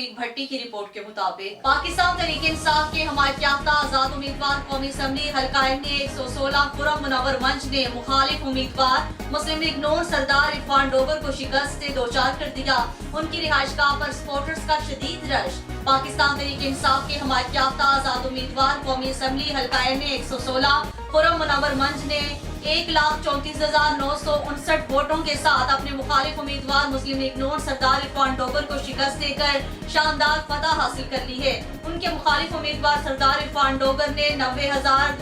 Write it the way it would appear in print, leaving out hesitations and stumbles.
तौफीक भट्टी की रिपोर्ट के मुताबिक पाकिस्तान तहरीक इंसाफ के हमायत याफ्ता आजाद उम्मीदवार कौमी असम्बली हल्का ने 116 खुर्रम मुनव्वर मंच ने मुखालिफ उम्मीदवार मुस्लिम लीग नून सरदार इरफान डोगर को शिकस्त से दो चार कर दिया। उनकी रिहाइशगाह पर सपोर्टर्स का शदीद रश। पाकिस्तान तहरीक इंसाफ के हमायत याफ्ता आजाद उम्मीदवार कौमी असम्बली हल्का ने 116 खुर्रम मुनव्वर मंच ने 1,34,959 वोटों के साथ अपने मुखालिफ उम्मीदवार मुस्लिम लीग नून सरदार इरफान डोगर को शिकस्त देकर शानदार फतह हासिल कर ली है। उनके मुखालिफ उम्मीदवार सरदार इरफान डोगर ने 90,000